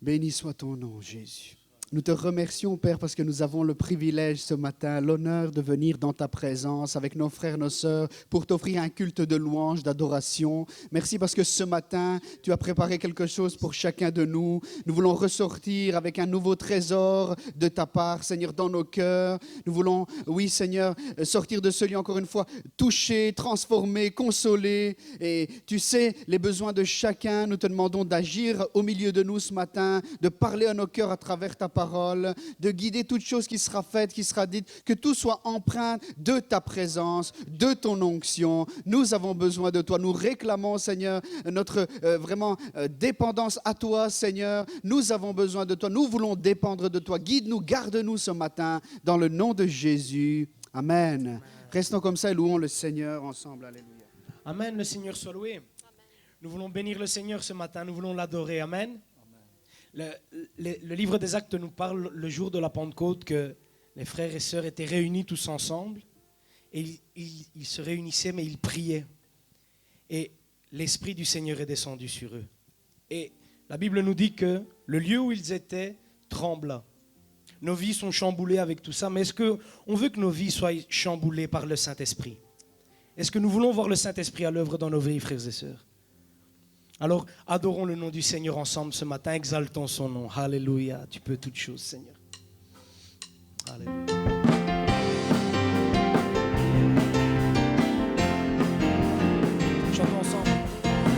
Béni soit ton nom, Jésus. Nous te remercions, Père, parce que nous avons le privilège ce matin, l'honneur de venir dans ta présence avec nos frères, nos sœurs, pour t'offrir un culte de louange, d'adoration. Merci parce que ce matin, tu as préparé quelque chose pour chacun de nous. Nous voulons ressortir avec un nouveau trésor de ta part, Seigneur, dans nos cœurs. Nous voulons, oui, Seigneur, sortir de ce lieu encore une fois, toucher, transformer, consoler. Et tu sais les besoins de chacun. Nous te demandons d'agir au milieu de nous ce matin, de parler à nos cœurs à travers ta parole, de guider toute chose qui sera faite, qui sera dite, que tout soit empreint de ta présence, de ton onction. Nous avons besoin de toi. Nous réclamons, Seigneur, notre vraiment dépendance à toi, Seigneur. Nous avons besoin de toi. Nous voulons dépendre de toi. Guide-nous, garde-nous ce matin dans le nom de Jésus. Amen. Amen. Restons comme ça et louons le Seigneur ensemble. Alléluia. Amen. Le Seigneur soit loué. Amen. Nous voulons bénir le Seigneur ce matin. Nous voulons l'adorer. Amen. Le livre des Actes nous parle le jour de la Pentecôte que les frères et sœurs étaient réunis tous ensemble et ils se réunissaient mais ils priaient et l'Esprit du Seigneur est descendu sur eux. Et la Bible nous dit que le lieu où ils étaient trembla. Nos vies sont chamboulées avec tout ça, mais est-ce qu'on veut que nos vies soient chamboulées par le Saint-Esprit? Est-ce que nous voulons voir le Saint-Esprit à l'œuvre dans nos vies, frères et sœurs? Alors, adorons le nom du Seigneur ensemble ce matin, exaltons son nom. Alléluia, tu peux toutes choses, Seigneur. Alléluia. Chantons ensemble.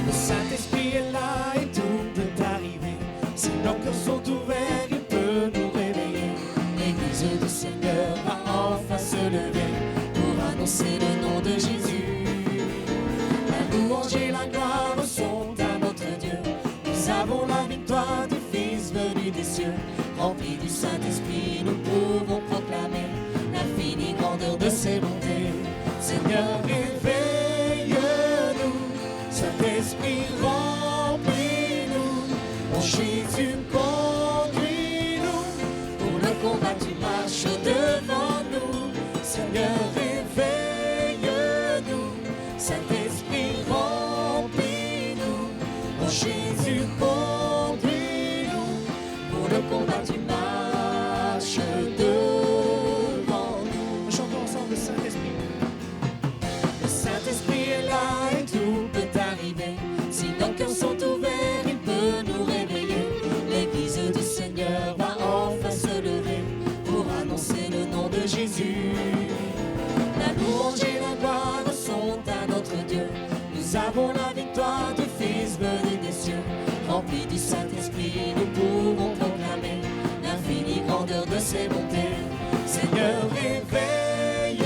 Le Saint-Esprit est là et tout peut arriver. Si nos cœurs sont ouverts, il peut nous réveiller. L'Église du Seigneur va enfin se lever pour annoncer le nom de Jésus. La louange et la gloire sont à notre Dieu. Nous avons la victoire du Fils venu des cieux. Remplis du Saint-Esprit, nous pouvons proclamer l'infinie grandeur de ses bontés. Seigneur, réveille-nous, Saint-Esprit, remplis-nous. Mon Jésus, conduis-nous. Pour le combat, tu marches devant nous. Seigneur, réveille-nous, Saint-Esprit, remplis-nous. Mon Jésus, conduis-nous. Pour le combat, tu marches devant nous. Chantons ensemble le Saint-Esprit. Le Saint-Esprit est là et tout peut arriver. Si nos cœurs sont ouverts, il peut nous réveiller. L'Église du Seigneur va enfin se lever pour annoncer le nom de Jésus. La louange et la gloire sont à notre Dieu. Nous avons la victoire du Fils venu des cieux. Remplis du Saint-Esprit, nous pouvons proclamer l'infinie grandeur de ses bontés. Seigneur, réveille-nous,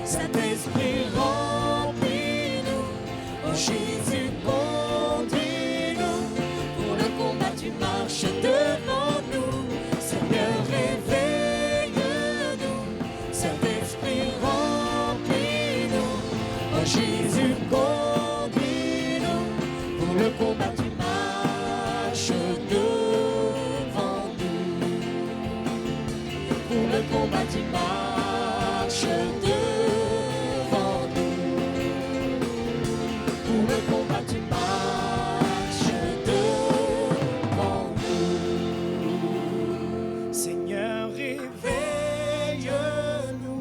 Saint-Esprit, remplis-nous. Oh Jésus, conduis-nous. Pour le combat, tu marches devant nous. Seigneur, réveille-nous, Saint-Esprit, remplis-nous. Oh Jésus, conduis-nous. Pour le combat, tu marches devant nous. Pour le combat, tu marches devant nous. Pour le combat, tu marches devant nous. Seigneur, réveille-nous.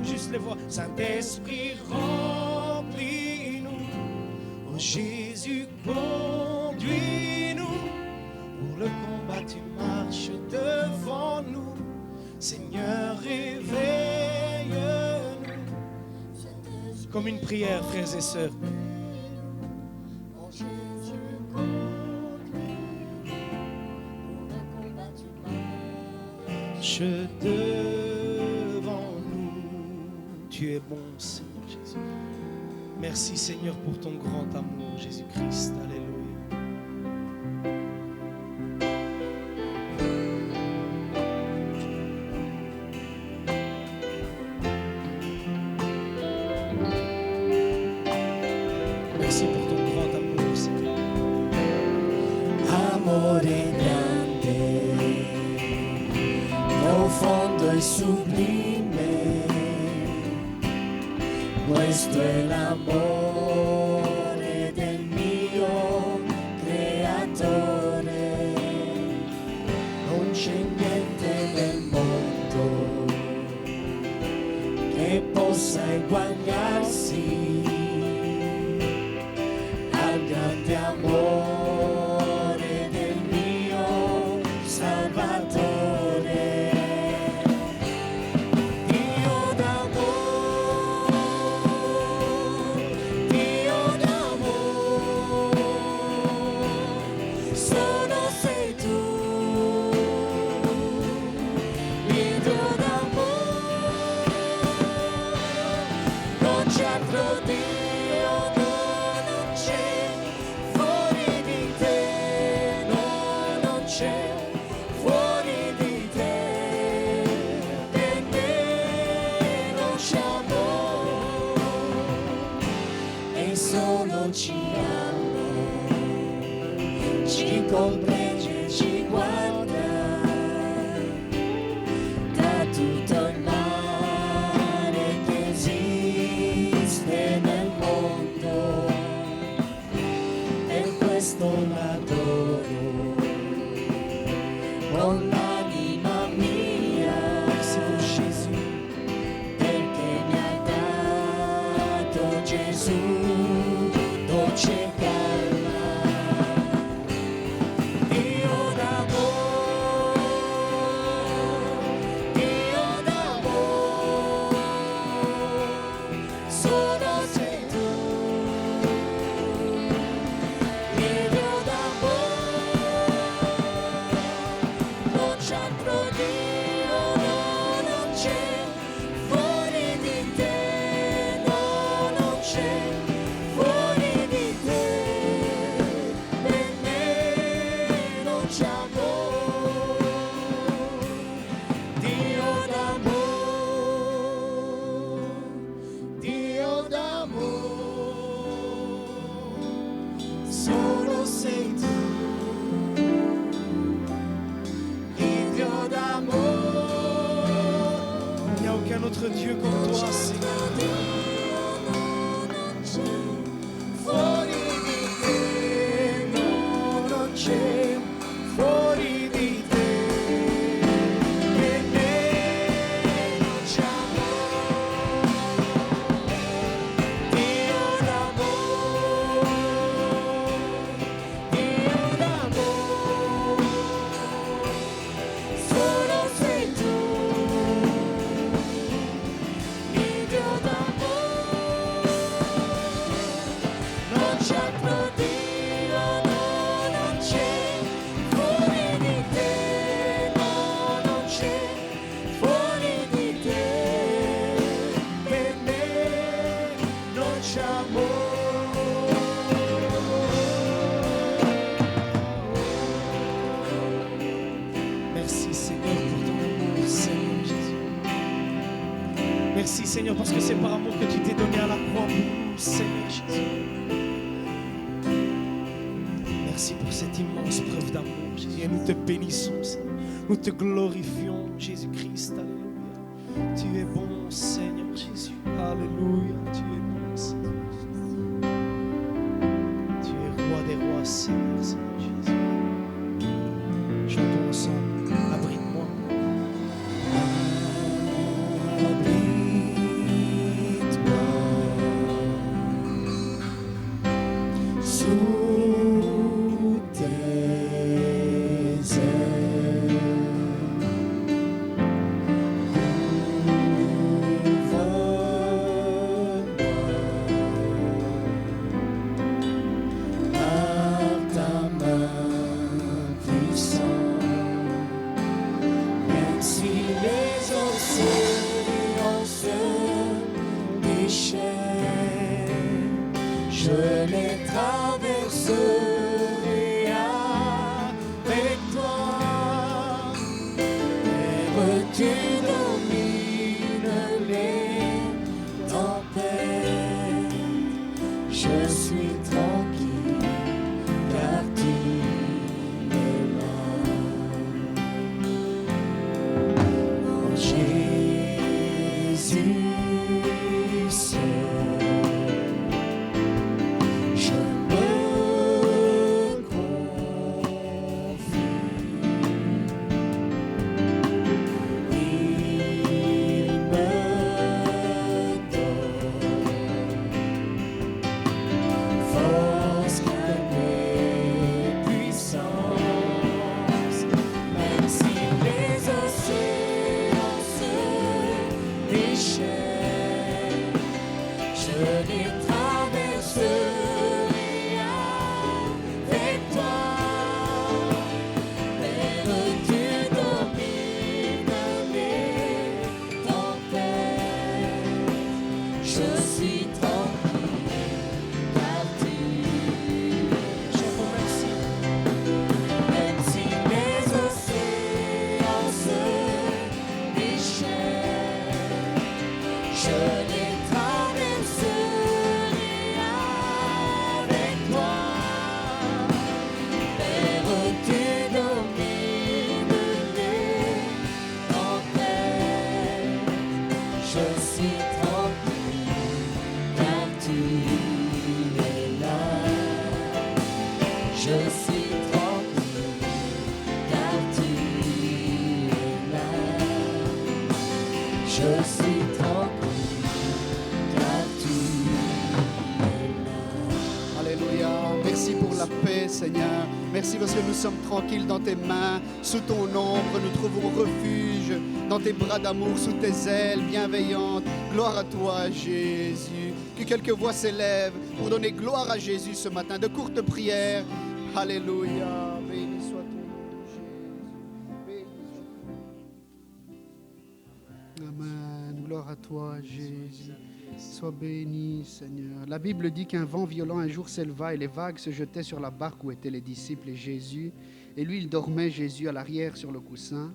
Juste les voix. Saint-Esprit, remplis-nous. Oh Jésus, conduis-nous. Pour le combat, tu marches devant nous. Seigneur, réveille-nous. Comme une prière, frères et sœurs. Oh Jésus, conduis-nous. Pour le combat, tu marches. Marche devant nous. Tu es bon, Seigneur Jésus. Merci, Seigneur, pour ton grand amour, Jésus-Christ. Alléluia. Merci pour ton grand amour, Seigneur. Amore grande, profondo e sublime, questo è l'amore del mio creatore. e possa eguagliarsi al grande amore del mio Salvatore. Dio d'amore, Dio d'amore, solo sei tu, il Dio d'amore, non c'è altro Dio, no, non c'è fuori di te, no, non c'è fuori di te, per me non c'è amore, e solo ci ama, ci comprende, ci guarda da tutto il male che esiste nel mondo, per questo l'adoro con l'anima mia, Gesù, perché mi ha dato Gesù, dolce calma. Dio d'amore, Dio d'amore, solo sei tu, il Dio d'amore, non c'è altro Dio, no, non c'è fuori di te, no, non c'è fuori di te, per me non c'è amore, Dio d'amore, solo sei tu, il Dio d'amore. Il n'y a aucun autre Dieu comme toi, Seigneur. Fuori di te, no, non c'è fuori di te, per me non c'è amore, Dio d'amore, Dio d'amore, solo sei tu, il Dio d'amore, non c'è altro Dio, no, non c'è fuori di te, no, non c'è fuori di te, per me non c'è amore. Merci Seigneur pour ton amour, Seigneur Jésus. Merci Seigneur parce que c'est par amour que tu t'es donné à la croix pour nous, Seigneur Jésus. Merci pour cette immense preuve d'amour, Jésus. Et nous te bénissons, Seigneur. Nous te glorifions, Jésus-Christ. Alléluia. Tu es bon, Seigneur Jésus. Alléluia. Tu es bon, Seigneur. Tu es roi des rois, Seigneur, Seigneur Jésus. Chantons ensemble. Abrite-moi. Sous tes ailes, par ta main puissante, même si les océans se déchaînent, je les traverserai avec toi. Père, tu domines les tempêtes. Je suis tranquille car tu es là. En Jésus seul, je me confie. Il me déchets, je les traverserai avec toi. Père, tu domines les tempêtes, je suis tranquille car tu même si les océans se déchaînent, je les traverserai avec toi. Père, tu domines les tempêtes, je suis tranquille car tu es là. Je suis tranquille car tu es là. Je suis tranquille car tu es là. Alléluia. Merci pour la paix, Seigneur. Merci parce que nous sommes tranquilles dans tes mains. Sous ton ombre, nous trouvons refuge. Dans tes bras d'amour, sous tes ailes bienveillantes. Gloire à toi, Jésus. Que quelques voix s'élèvent pour donner gloire à Jésus ce matin. De courtes prières. Alléluia. Béni soit ton nom, Jésus. Amen. Gloire à toi, Jésus. Sois béni, Seigneur. La Bible dit qu'un vent violent un jour s'éleva et les vagues se jetaient sur la barque où étaient les disciples et Jésus. Et lui, il dormait, Jésus, à l'arrière sur le coussin.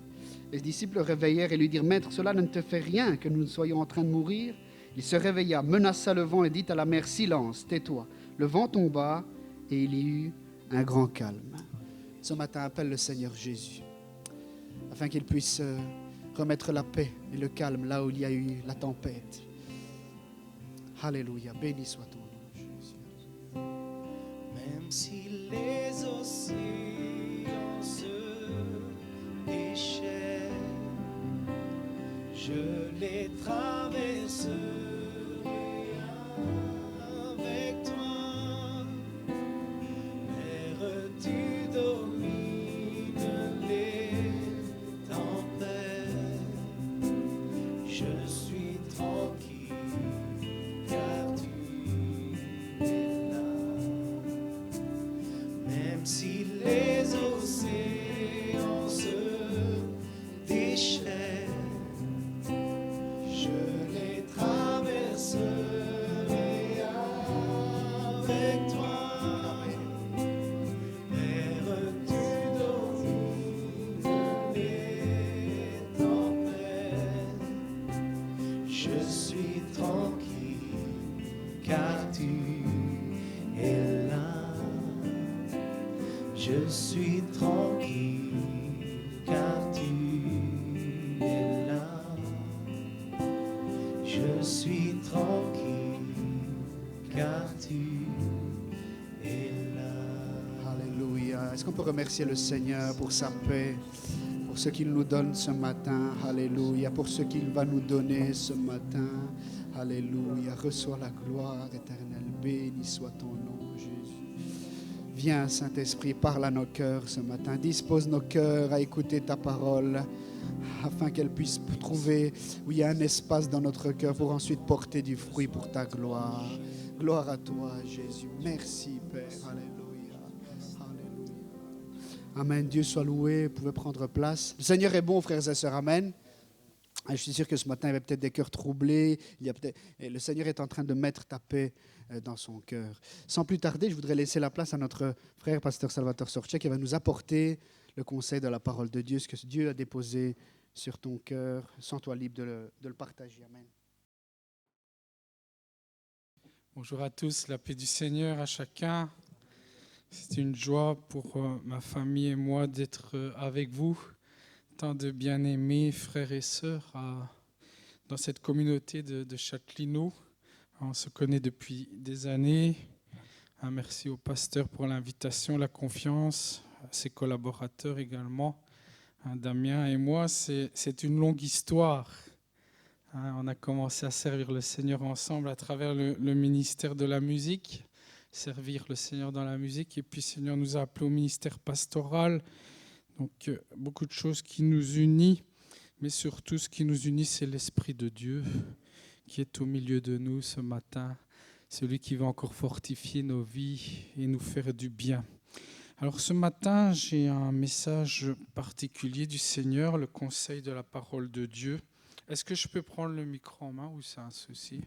Les disciples le réveillèrent et lui dirent « Maître, cela ne te fait rien que nous soyons en train de mourir ?» Il se réveilla, menaça le vent et dit à la mer « Silence, tais-toi !» Le vent tomba et il y eut un grand calme. Ce matin, appelle le Seigneur Jésus afin qu'il puisse remettre la paix et le calme là où il y a eu la tempête. Alléluia, béni soit ton nom, Jésus. Même si les océans se déchaînent, je les traverserai avec toi. Père, tu domines les tempêtes, je suis tranquille car tu es là. Même si les océans se déchaînent, je les traverserai avec toi. Père, tu domines les tempêtes, je suis tranquille car tu es là. Je suis tranquille car tu es là. Je suis tranquille car tu es là. Alléluia. Est-ce qu'on peut remercier le Seigneur pour sa paix, pour ce qu'il nous donne ce matin? Alléluia. Pour ce qu'il va nous donner ce matin. Alléluia. Reçois la gloire éternelle. Béni soit ton nom, Jésus. Viens, Saint-Esprit, parle à nos cœurs ce matin. Dispose nos cœurs à écouter ta parole afin qu'elle puisse trouver où il y a un espace dans notre cœur pour ensuite porter du fruit pour ta gloire. Gloire à toi, Jésus. Merci, Père. Alléluia. Alléluia. Amen. Dieu soit loué. Vous pouvez prendre place. Le Seigneur est bon, frères et sœurs. Amen. Je suis sûr que ce matin, il y avait peut-être des cœurs troublés. Et le Seigneur est en train de mettre ta paix dans son cœur. Sans plus tarder, je voudrais laisser la place à notre frère, pasteur Salvatore Sorcek, qui va nous apporter le conseil de la parole de Dieu, ce que Dieu a déposé sur ton cœur. Sens-toi libre de le partager. Amen. Bonjour à tous, la paix du Seigneur à chacun. C'est une joie pour ma famille et moi d'être avec vous, tant de bien-aimés frères et sœurs dans cette communauté de Châtelineau. On se connaît depuis des années. Merci au pasteur pour l'invitation, la confiance, à ses collaborateurs également. Damien et moi, c'est une longue histoire. On a commencé à servir le Seigneur ensemble à travers le ministère de la musique, servir le Seigneur dans la musique. Et puis le Seigneur nous a appelés au ministère pastoral. Donc beaucoup de choses qui nous unissent. Mais surtout, ce qui nous unit, c'est l'Esprit de Dieu qui est au milieu de nous ce matin, celui qui va encore fortifier nos vies et nous faire du bien. Alors ce matin, j'ai un message particulier du Seigneur, le conseil de la parole de Dieu. Est-ce que je peux prendre le micro en main ou c'est un souci?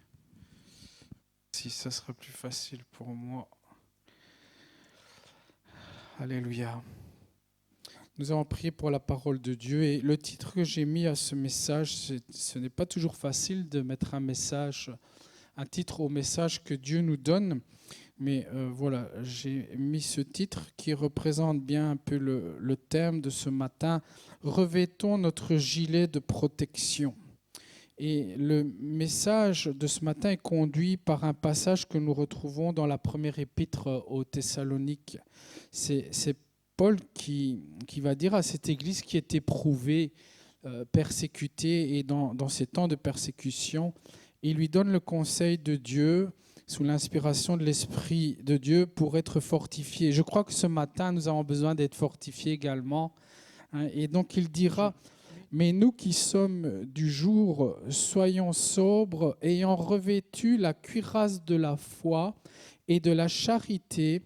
Si, ça sera plus facile pour moi. Alléluia. Nous avons prié pour la parole de Dieu et le titre que j'ai mis à ce message, ce n'est pas toujours facile de mettre un titre au message que Dieu nous donne, mais voilà, j'ai mis ce titre qui représente bien un peu le thème de ce matin. Revêtons notre gilet de protection. Et le message de ce matin est conduit par un passage que nous retrouvons dans la première épître aux Thessaloniques. C'est Paul qui va dire à cette église qui est éprouvée, persécutée, et dans ces temps de persécution, il lui donne le conseil de Dieu, sous l'inspiration de l'Esprit de Dieu, pour être fortifié. Je crois que ce matin, nous avons besoin d'être fortifiés également. Et donc il dira, mais nous qui sommes du jour, soyons sobres, ayant revêtu la cuirasse de la foi et de la charité,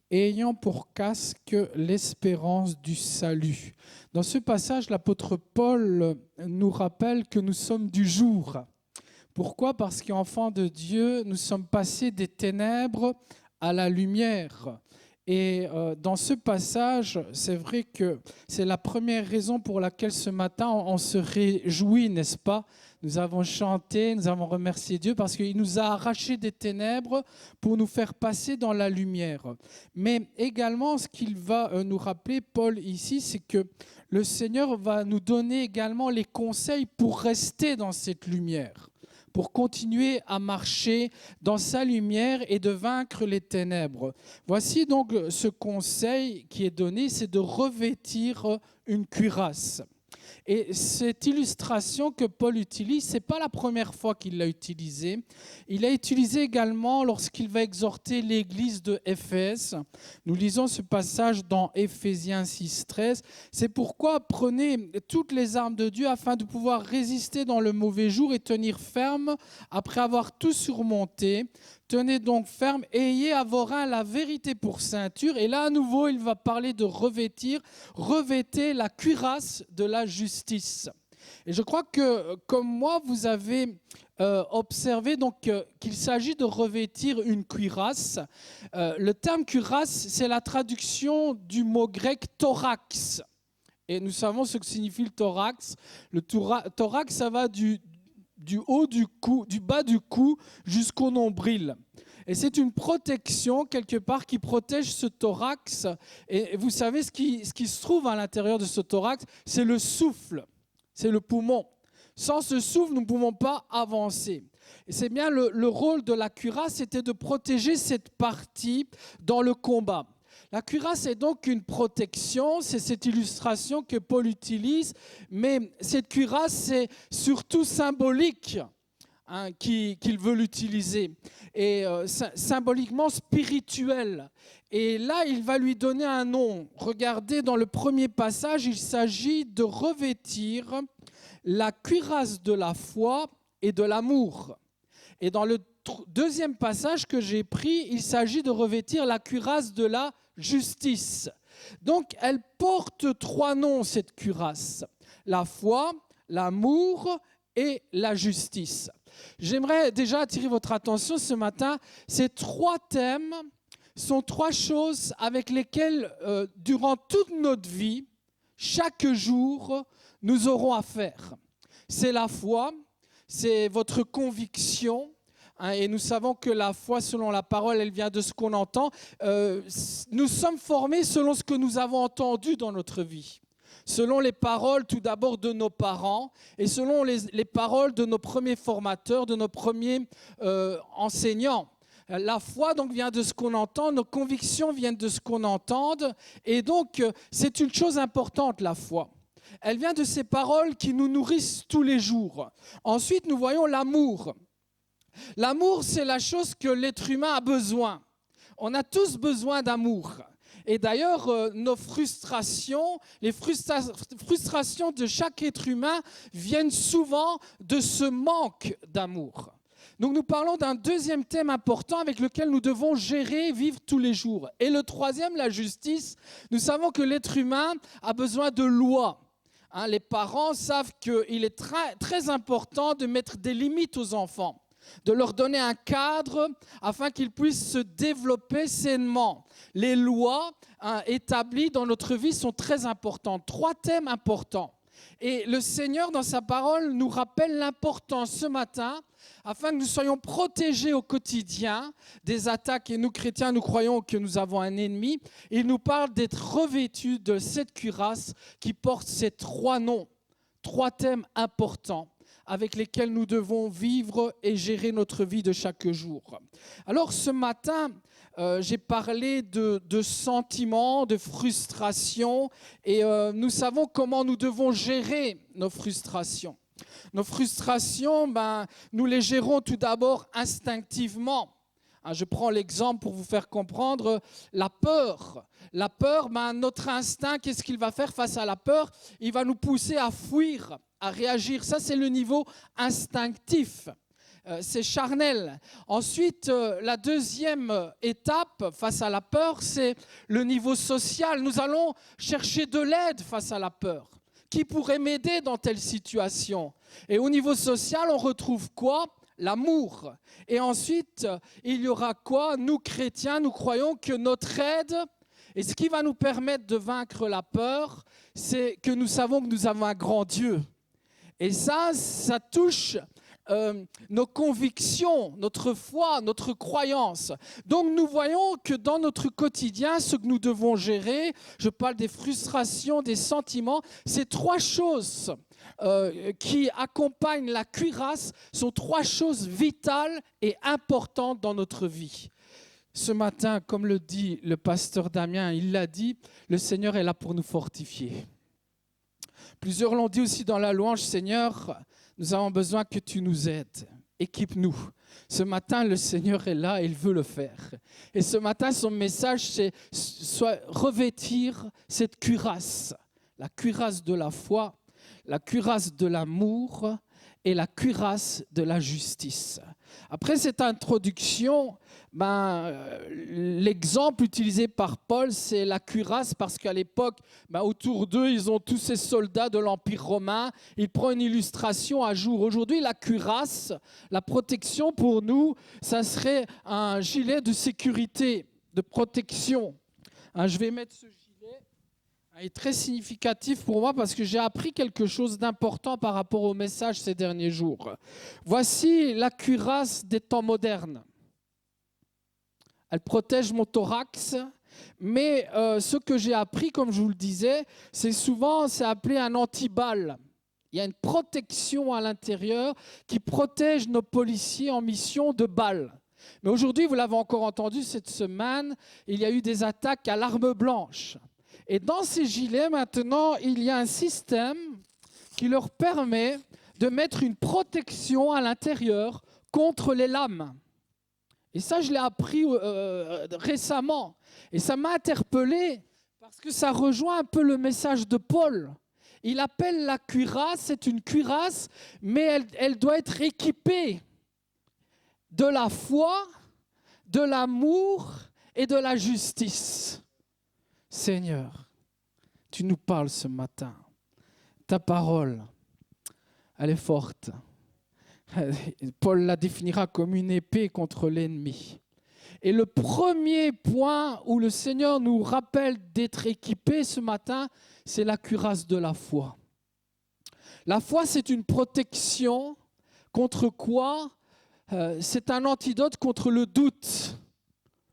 et ayant pour casque l'espérance du salut. Dans ce passage, l'apôtre Paul nous rappelle que nous sommes du jour. Pourquoi ? Parce qu'enfants de Dieu, nous sommes passés des ténèbres à la lumière. Et dans ce passage, c'est vrai que c'est la première raison pour laquelle ce matin on se réjouit, n'est-ce pas ? Nous avons chanté, nous avons remercié Dieu parce qu'il nous a arrachés des ténèbres pour nous faire passer dans la lumière. Mais également, ce qu'il va nous rappeler, Paul, ici, c'est que le Seigneur va nous donner également les conseils pour rester dans cette lumière, pour continuer à marcher dans sa lumière et de vaincre les ténèbres. Voici donc ce conseil qui est donné, c'est de revêtir une cuirasse. Et cette illustration que Paul utilise, ce n'est pas la première fois qu'il l'a utilisée. Il l'a utilisée également lorsqu'il va exhorter l'église de Éphèse. Nous lisons ce passage dans Éphésiens 6,13. C'est pourquoi prenez toutes les armes de Dieu afin de pouvoir résister dans le mauvais jour et tenir ferme après avoir tout surmonté. Tenez donc ferme et ayez à vos reins la vérité pour ceinture. Et là, à nouveau, il va parler de revêtir. Revêtez la cuirasse de la justice. Et je crois que, comme moi, vous avez observé donc, qu'il s'agit de revêtir une cuirasse. Le terme cuirasse, c'est la traduction du mot grec thorax. Et nous savons ce que signifie le thorax. Le thorax, ça va du haut du cou, du bas du cou jusqu'au nombril. Et c'est une protection, quelque part, qui protège ce thorax. Et vous savez, ce qui se trouve à l'intérieur de ce thorax, c'est le souffle, c'est le poumon. Sans ce souffle, nous ne pouvons pas avancer. Et c'est bien le rôle de la cuirasse, c'était de protéger cette partie dans le combat. La cuirasse est donc une protection, c'est cette illustration que Paul utilise, mais cette cuirasse, c'est surtout symbolique qu'il veut l'utiliser, et symboliquement spirituel. Et là, il va lui donner un nom. Regardez, dans le premier passage, il s'agit de revêtir la cuirasse de la foi et de l'amour. Et dans le deuxième passage que j'ai pris, il s'agit de revêtir la cuirasse de la justice. Donc, elle porte 3 noms, cette cuirasse. La foi, l'amour et la justice. J'aimerais déjà attirer votre attention ce matin. Ces 3 thèmes sont 3 choses avec lesquelles, durant toute notre vie, chaque jour, nous aurons affaire. C'est la foi, c'est votre conviction. Et nous savons que la foi, selon la parole, elle vient de ce qu'on entend. Nous sommes formés selon ce que nous avons entendu dans notre vie. Selon les paroles, tout d'abord, de nos parents et selon les paroles de nos premiers formateurs, de nos premiers enseignants. La foi, donc, vient de ce qu'on entend. Nos convictions viennent de ce qu'on entend. Et donc, c'est une chose importante, la foi. Elle vient de ces paroles qui nous nourrissent tous les jours. Ensuite, nous voyons l'amour. L'amour, c'est la chose que l'être humain a besoin. On a tous besoin d'amour. Et d'ailleurs, nos frustrations, les frustrations de chaque être humain viennent souvent de ce manque d'amour. Donc nous parlons d'un deuxième thème important avec lequel nous devons gérer, vivre tous les jours. Et le troisième, la justice. Nous savons que l'être humain a besoin de lois. Les parents savent qu'il est très important de mettre des limites aux enfants, de leur donner un cadre afin qu'ils puissent se développer sainement. Les lois établies dans notre vie sont très importantes. 3 thèmes importants. Et le Seigneur, dans sa parole, nous rappelle l'importance ce matin, afin que nous soyons protégés au quotidien des attaques. Et nous, chrétiens, nous croyons que nous avons un ennemi. Il nous parle d'être revêtus de cette cuirasse qui porte ces 3 noms, 3 thèmes importants avec lesquels nous devons vivre et gérer notre vie de chaque jour. Alors ce matin, j'ai parlé de sentiments, de frustration, et nous savons comment nous devons gérer nos frustrations. Nos frustrations, nous les gérons tout d'abord instinctivement. Je prends l'exemple pour vous faire comprendre la peur. La peur, notre instinct, qu'est-ce qu'il va faire face à la peur? Il va nous pousser à fuir, à réagir. Ça, c'est le niveau instinctif. C'est charnel. Ensuite, la deuxième étape face à la peur, c'est le niveau social. Nous allons chercher de l'aide face à la peur. Qui pourrait m'aider dans telle situation? Et au niveau social, on retrouve quoi? L'amour. Et ensuite, il y aura quoi? Nous, chrétiens, nous croyons que notre aide, et ce qui va nous permettre de vaincre la peur, c'est que nous savons que nous avons un grand Dieu. Et ça touche nos convictions, notre foi, notre croyance. Donc nous voyons que dans notre quotidien, ce que nous devons gérer, je parle des frustrations, des sentiments, ces 3 choses qui accompagnent la cuirasse sont 3 choses vitales et importantes dans notre vie. Ce matin, comme le dit le pasteur Damien, il l'a dit, le Seigneur est là pour nous fortifier. Plusieurs l'ont dit aussi dans la louange, Seigneur, nous avons besoin que tu nous aides. Équipe-nous. Ce matin, le Seigneur est là et il veut le faire. Et ce matin, son message, c'est revêtir cette cuirasse. La cuirasse de la foi, la cuirasse de l'amour et la cuirasse de la justice. Après cette introduction, l'exemple utilisé par Paul, c'est la cuirasse, parce qu'à l'époque, autour d'eux, ils ont tous ces soldats de l'Empire romain. Il prend une illustration à jour. Aujourd'hui, la cuirasse, la protection pour nous, ça serait un gilet de sécurité, de protection. Je vais mettre ce gilet. Il est très significatif pour moi parce que j'ai appris quelque chose d'important par rapport au message ces derniers jours. Voici la cuirasse des temps modernes. Elle protège mon thorax, mais ce que j'ai appris, comme je vous le disais, c'est appelé un antiballe. Il y a une protection à l'intérieur qui protège nos policiers en mission de balles. Mais aujourd'hui, vous l'avez encore entendu cette semaine, il y a eu des attaques à l'arme blanche. Et dans ces gilets, maintenant, il y a un système qui leur permet de mettre une protection à l'intérieur contre les lames. Et ça, je l'ai appris récemment. Et ça m'a interpellé parce que ça rejoint un peu le message de Paul. Il appelle la cuirasse, c'est une cuirasse, mais elle doit être équipée de la foi, de l'amour et de la justice. Seigneur, tu nous parles ce matin. Ta parole, elle est forte. Paul la définira comme une épée contre l'ennemi. Et le premier point où le Seigneur nous rappelle d'être équipés ce matin, c'est la cuirasse de la foi. La foi, c'est une protection contre quoi? C'est un antidote contre le doute.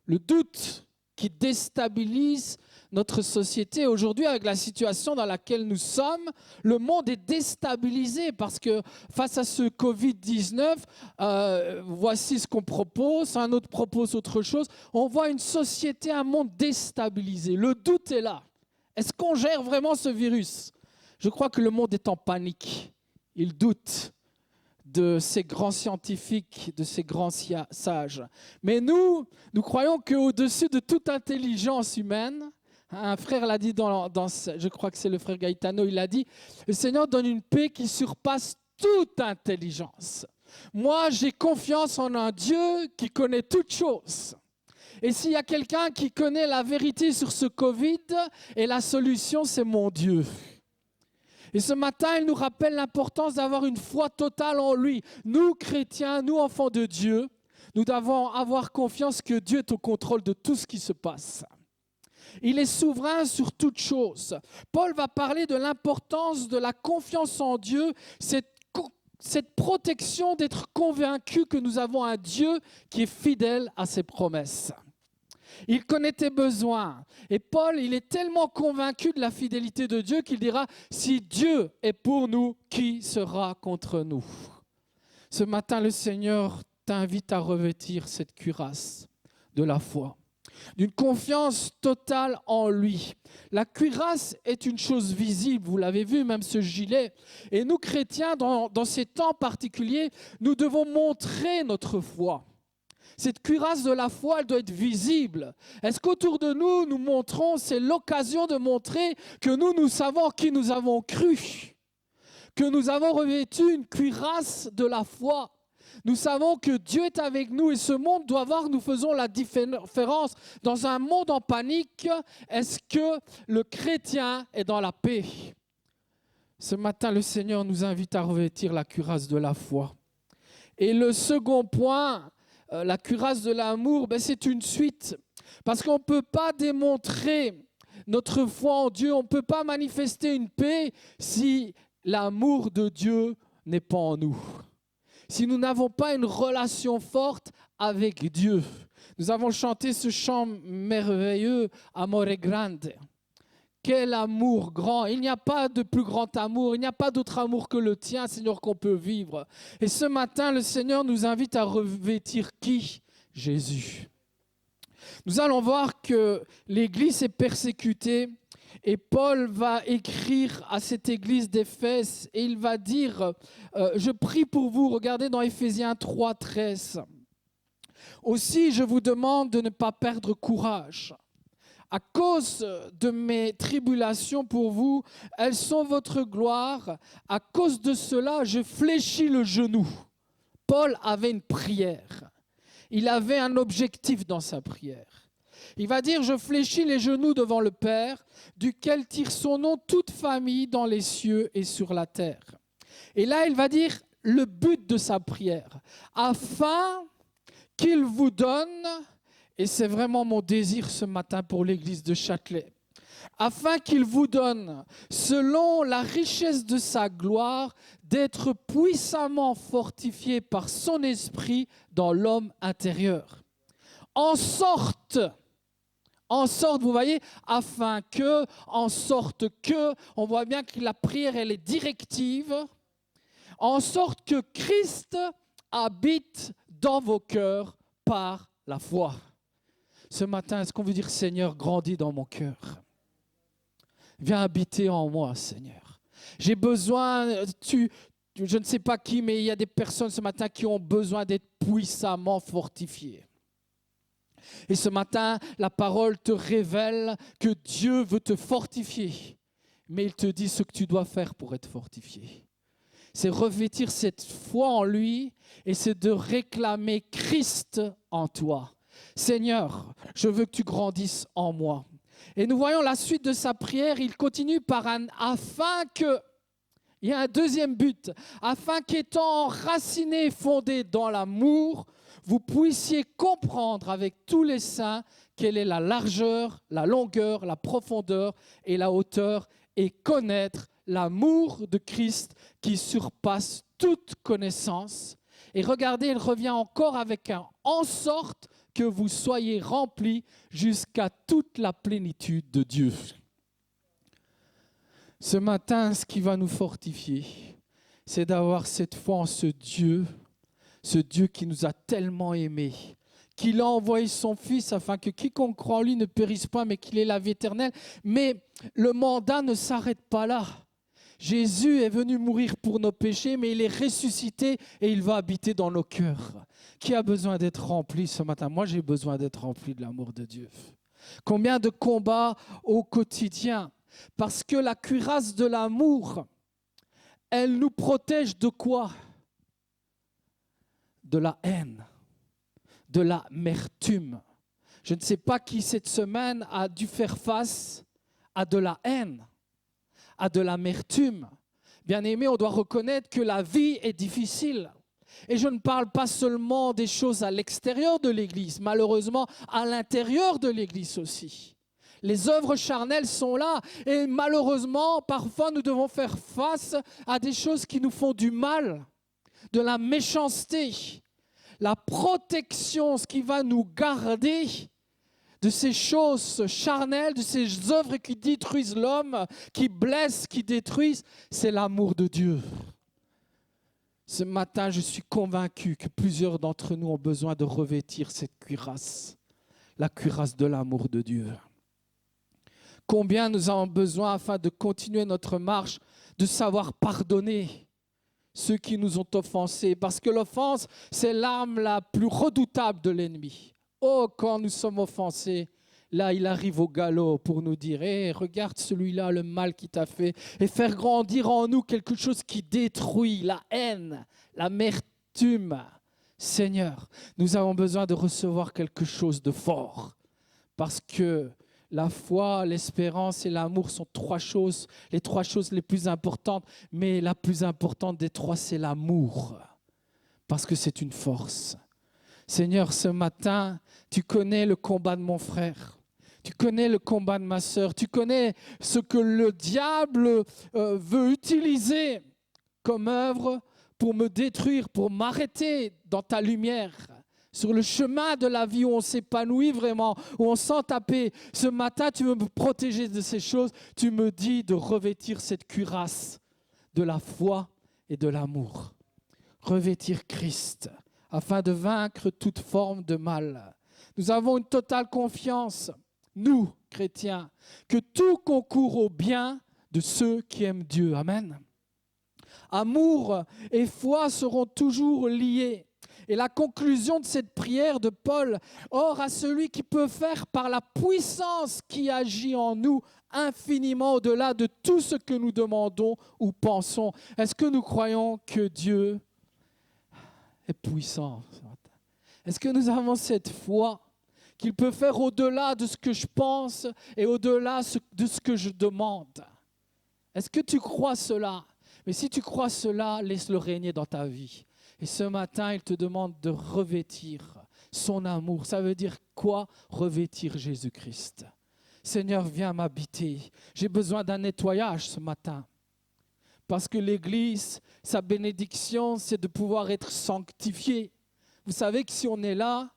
Le doute qui déstabilise notre société. Aujourd'hui, avec la situation dans laquelle nous sommes, le monde est déstabilisé parce que face à ce Covid-19, voici ce qu'on propose, un autre propose autre chose. On voit une société, un monde déstabilisé. Le doute est là. Est-ce qu'on gère vraiment ce virus? Je crois que le monde est en panique. Il doute de ces grands scientifiques, de ces grands sages. Mais nous croyons qu'au-dessus de toute intelligence humaine, Un frère l'a dit je crois que c'est le frère Gaetano, il a dit, le Seigneur donne une paix qui surpasse toute intelligence. Moi, j'ai confiance en un Dieu qui connaît toutes choses. Et s'il y a quelqu'un qui connaît la vérité sur ce Covid, et la solution, c'est mon Dieu. Et ce matin, il nous rappelle l'importance d'avoir une foi totale en lui. Nous, chrétiens, nous, enfants de Dieu, nous devons avoir confiance que Dieu est au contrôle de tout ce qui se passe. Il est souverain sur toutes choses. Paul va parler de l'importance de la confiance en Dieu, cette protection d'être convaincu que nous avons un Dieu qui est fidèle à ses promesses. Il connaît tes besoins. Et Paul, il est tellement convaincu de la fidélité de Dieu qu'il dira, si Dieu est pour nous, qui sera contre nous? Ce matin, le Seigneur t'invite à revêtir cette cuirasse de la foi, d'une confiance totale en lui. La cuirasse est une chose visible, vous l'avez vu, même ce gilet. Et nous, chrétiens, dans ces temps particuliers, nous devons montrer notre foi. Cette cuirasse de la foi, elle doit être visible. Est-ce qu'autour de nous, nous montrons, c'est l'occasion de montrer que nous savons en qui nous avons cru, que nous avons revêtu une cuirasse de la foi. Nous savons que Dieu est avec nous et ce monde doit voir que nous faisons la différence. Dans un monde en panique, est-ce que le chrétien est dans la paix? Ce matin, le Seigneur nous invite à revêtir la cuirasse de la foi. Et le second point, la cuirasse de l'amour, c'est une suite. Parce qu'on ne peut pas démontrer notre foi en Dieu, on ne peut pas manifester une paix si l'amour de Dieu n'est pas en nous. Si nous n'avons pas une relation forte avec Dieu. Nous avons chanté ce chant merveilleux, Amore Grande. Quel amour grand. Il n'y a pas de plus grand amour, il n'y a pas d'autre amour que le tien, Seigneur, qu'on peut vivre. Et ce matin, le Seigneur nous invite à revêtir qui? Jésus. Nous allons voir que l'Église est persécutée. Et Paul va écrire à cette église d'Éphèse et il va dire, je prie pour vous, regardez dans Éphésiens 3, 13. Aussi, je vous demande de ne pas perdre courage. À cause de mes tribulations pour vous, elles sont votre gloire. À cause de cela, je fléchis le genou. Paul avait une prière. Il avait un objectif dans sa prière. Il va dire, je fléchis les genoux devant le Père, duquel tire son nom toute famille dans les cieux et sur la terre. Et là, il va dire le but de sa prière, afin qu'il vous donne, et c'est vraiment mon désir ce matin pour l'église de Châtelet, afin qu'il vous donne, selon la richesse de sa gloire, d'être puissamment fortifié par son esprit dans l'homme intérieur. En sorte, vous voyez, afin que, en sorte que, on voit bien que la prière, elle est directive, en sorte que Christ habite dans vos cœurs par la foi. Ce matin, est-ce qu'on veut dire, Seigneur, grandis dans mon cœur? Viens habiter en moi, Seigneur. J'ai besoin, je ne sais pas qui, mais il y a des personnes ce matin qui ont besoin d'être puissamment fortifiées. Et ce matin, la parole te révèle que Dieu veut te fortifier. Mais il te dit ce que tu dois faire pour être fortifié. C'est revêtir cette foi en lui et c'est de réclamer Christ en toi. Seigneur, je veux que tu grandisses en moi. Et nous voyons la suite de sa prière. Il continue par afin que, il y a un deuxième but, afin qu'étant enraciné et fondé dans l'amour, vous puissiez comprendre avec tous les saints quelle est la largeur, la longueur, la profondeur et la hauteur et connaître l'amour de Christ qui surpasse toute connaissance. Et regardez, il revient encore avec un « en sorte que vous soyez remplis jusqu'à toute la plénitude de Dieu ». Ce matin, ce qui va nous fortifier, c'est d'avoir cette foi en ce Dieu qui nous a tellement aimés, qu'il a envoyé son Fils afin que quiconque croit en lui ne périsse pas, mais qu'il ait la vie éternelle. Mais le mandat ne s'arrête pas là. Jésus est venu mourir pour nos péchés, mais il est ressuscité et il va habiter dans nos cœurs. Qui a besoin d'être rempli ce matin? Moi, j'ai besoin d'être rempli de l'amour de Dieu. Combien de combats au quotidien? Parce que la cuirasse de l'amour, elle nous protège de quoi? De la haine, de l'amertume. Je ne sais pas qui cette semaine a dû faire face à de la haine, à de l'amertume. Bien-aimés, on doit reconnaître que la vie est difficile. Et je ne parle pas seulement des choses à l'extérieur de l'Église, malheureusement à l'intérieur de l'Église aussi. Les œuvres charnelles sont là et malheureusement, parfois nous devons faire face à des choses qui nous font du mal, de la méchanceté. La protection, ce qui va nous garder de ces choses charnelles, de ces œuvres qui détruisent l'homme, qui blessent, qui détruisent, c'est l'amour de Dieu. Ce matin, je suis convaincu que plusieurs d'entre nous ont besoin de revêtir cette cuirasse, la cuirasse de l'amour de Dieu. Combien nous avons besoin, afin de continuer notre marche, de savoir pardonner ceux qui nous ont offensés, parce que l'offense, c'est l'arme la plus redoutable de l'ennemi. Oh, quand nous sommes offensés, là, il arrive au galop pour nous dire « Hey, regarde celui-là, le mal qu'il t'a fait » et faire grandir en nous quelque chose qui détruit la haine, l'amertume. Seigneur, nous avons besoin de recevoir quelque chose de fort parce que la foi, l'espérance et l'amour sont les trois choses les plus importantes, mais la plus importante des trois, c'est l'amour, parce que c'est une force. Seigneur, ce matin, tu connais le combat de mon frère, tu connais le combat de ma sœur, tu connais ce que le diable veut utiliser comme œuvre pour me détruire, pour m'arrêter dans ta lumière. Sur le chemin de la vie où on s'épanouit vraiment, où on sent ta paix. Ce matin, tu veux me protéger de ces choses. Tu me dis de revêtir cette cuirasse de la foi et de l'amour. Revêtir Christ afin de vaincre toute forme de mal. Nous avons une totale confiance, nous, chrétiens, que tout concourt au bien de ceux qui aiment Dieu. Amen. Amour et foi seront toujours liés. Et la conclusion de cette prière de Paul, « Or à celui qui peut faire par la puissance qui agit en nous infiniment au-delà de tout ce que nous demandons ou pensons. » Est-ce que nous croyons que Dieu est puissant ce matin? Est-ce que nous avons cette foi qu'il peut faire au-delà de ce que je pense et au-delà de ce que je demande? Est-ce que tu crois cela? Mais si tu crois cela, laisse-le régner dans ta vie. Et ce matin, il te demande de revêtir son amour. Ça veut dire quoi? Revêtir Jésus-Christ. Seigneur, viens m'habiter. J'ai besoin d'un nettoyage ce matin. Parce que l'Église, sa bénédiction, c'est de pouvoir être sanctifié. Vous savez que si on est là,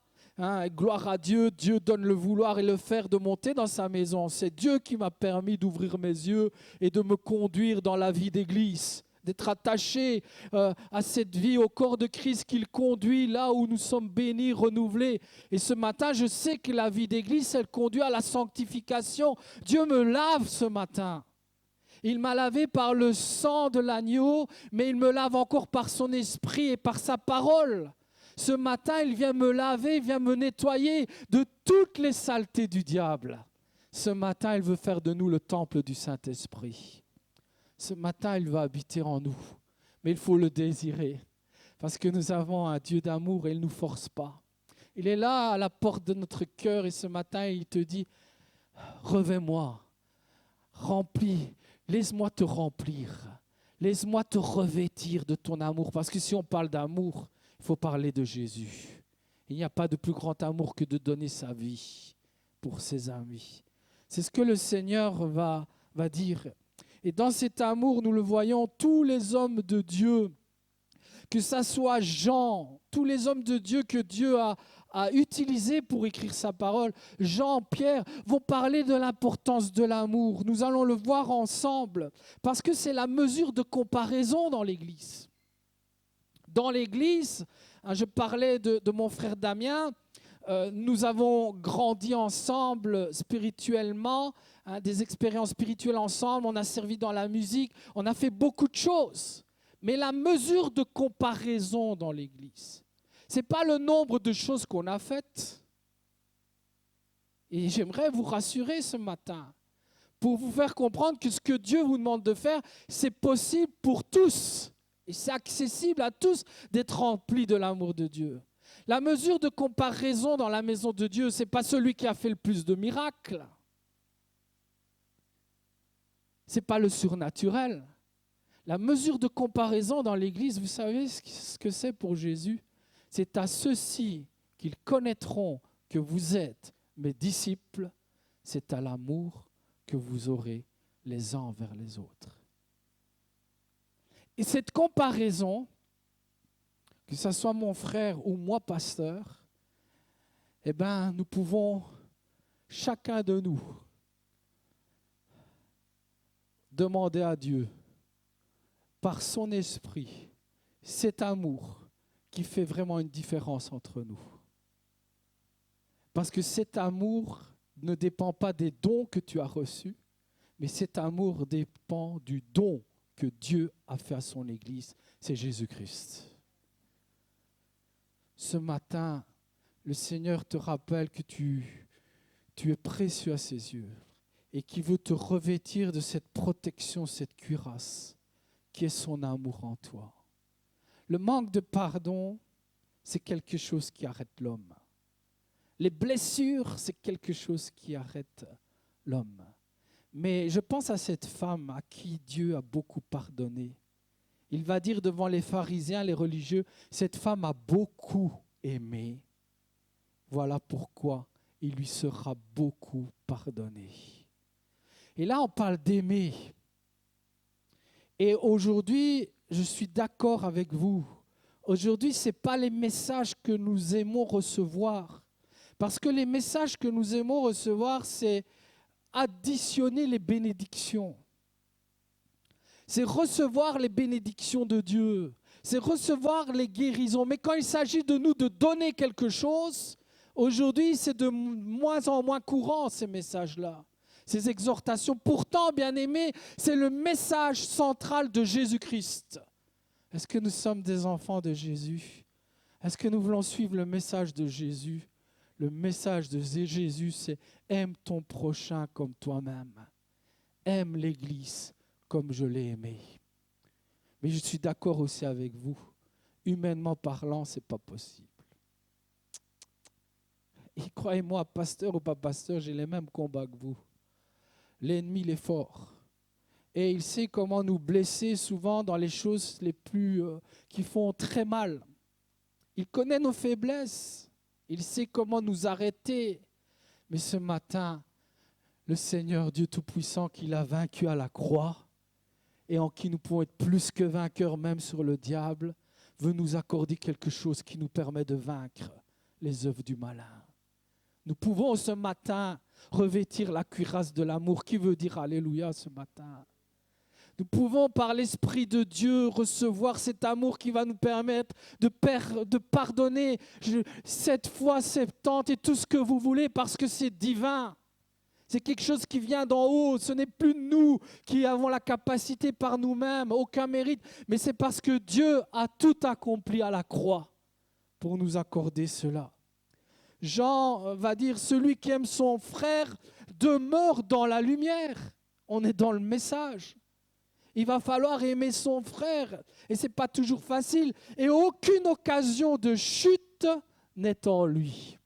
gloire à Dieu, Dieu donne le vouloir et le faire de monter dans sa maison. C'est Dieu qui m'a permis d'ouvrir mes yeux et de me conduire dans la vie d'Église. D'être attaché à cette vie, au corps de Christ qu'il conduit là où nous sommes bénis, renouvelés. Et ce matin, je sais que la vie d'église, elle conduit à la sanctification. Dieu me lave ce matin. Il m'a lavé par le sang de l'agneau, mais il me lave encore par son esprit et par sa parole. Ce matin, il vient me laver, il vient me nettoyer de toutes les saletés du diable. Ce matin, il veut faire de nous le temple du Saint-Esprit. Ce matin, il va habiter en nous, mais il faut le désirer, parce que nous avons un Dieu d'amour et il ne nous force pas. Il est là à la porte de notre cœur et ce matin, il te dit, revêt-moi, remplis, laisse-moi te remplir, laisse-moi te revêtir de ton amour, parce que si on parle d'amour, il faut parler de Jésus. Il n'y a pas de plus grand amour que de donner sa vie pour ses amis. C'est ce que le Seigneur va dire. Et dans cet amour, nous le voyons, tous les hommes de Dieu, que ça soit Jean, tous les hommes de Dieu que Dieu a utilisés pour écrire sa parole, Jean, Pierre, vont parler de l'importance de l'amour. Nous allons le voir ensemble, parce que c'est la mesure de comparaison dans l'Église. Dans l'Église, je parlais de mon frère Damien, nous avons grandi ensemble spirituellement, des expériences spirituelles ensemble, on a servi dans la musique, on a fait beaucoup de choses. Mais la mesure de comparaison dans l'Église, ce n'est pas le nombre de choses qu'on a faites, Et j'aimerais vous rassurer ce matin pour vous faire comprendre que ce que Dieu vous demande de faire, c'est possible pour tous. Et c'est accessible à tous d'être remplis de l'amour de Dieu. La mesure de comparaison dans la maison de Dieu, ce n'est pas celui qui a fait le plus de miracles. Ce n'est pas le surnaturel. La mesure de comparaison dans l'Église, vous savez ce que c'est pour Jésus? C'est à ceux-ci qu'ils connaîtront que vous êtes mes disciples, c'est à l'amour que vous aurez les uns envers les autres. Et cette comparaison, que ce soit mon frère ou moi pasteur, eh bien, nous pouvons, chacun de nous, demander à Dieu, par son esprit, cet amour qui fait vraiment une différence entre nous. Parce que cet amour ne dépend pas des dons que tu as reçus, mais cet amour dépend du don que Dieu a fait à son Église, c'est Jésus-Christ. Ce matin, le Seigneur te rappelle que tu es précieux à ses yeux et qu'il veut te revêtir de cette protection, cette cuirasse qui est son amour en toi. Le manque de pardon, c'est quelque chose qui arrête l'homme. Les blessures, c'est quelque chose qui arrête l'homme. Mais je pense à cette femme à qui Dieu a beaucoup pardonné. Il va dire devant les pharisiens, les religieux, cette femme a beaucoup aimé. Voilà pourquoi il lui sera beaucoup pardonné. Et là, on parle d'aimer. Et aujourd'hui, je suis d'accord avec vous. Aujourd'hui, ce n'est pas les messages que nous aimons recevoir. Parce que les messages que nous aimons recevoir, c'est additionner les bénédictions. C'est recevoir les bénédictions de Dieu. C'est recevoir les guérisons. Mais quand il s'agit de nous de donner quelque chose, aujourd'hui, c'est de moins en moins courant ces messages-là, ces exhortations. Pourtant, bien-aimés, c'est le message central de Jésus-Christ. Est-ce que nous sommes des enfants de Jésus? Est-ce que nous voulons suivre le message de Jésus? Le message de Jésus, c'est « Aime ton prochain comme toi-même. Aime l'Église comme je l'ai aimé. » Mais je suis d'accord aussi avec vous. Humainement parlant, ce n'est pas possible. Et croyez-moi, pasteur ou pas pasteur, j'ai les mêmes combats que vous. L'ennemi, il est fort. Et il sait comment nous blesser souvent dans les choses les plus qui font très mal. Il connaît nos faiblesses. Il sait comment nous arrêter. Mais ce matin, le Seigneur Dieu Tout-Puissant qui l'a vaincu à la croix et en qui nous pouvons être plus que vainqueurs même sur le diable, veut nous accorder quelque chose qui nous permet de vaincre les œuvres du malin. Nous pouvons ce matin revêtir la cuirasse de l'amour. Qui veut dire Alléluia ce matin? Nous pouvons par l'Esprit de Dieu recevoir cet amour qui va nous permettre de pardonner 7 fois 70 et tout ce que vous voulez parce que c'est divin. C'est quelque chose qui vient d'en haut. Ce n'est plus nous qui avons la capacité par nous-mêmes, aucun mérite, mais c'est parce que Dieu a tout accompli à la croix pour nous accorder cela. Jean va dire, celui qui aime son frère demeure dans la lumière. On est dans le message. Il va falloir aimer son frère. Et ce n'est pas toujours facile. Et aucune occasion de chute n'est en lui.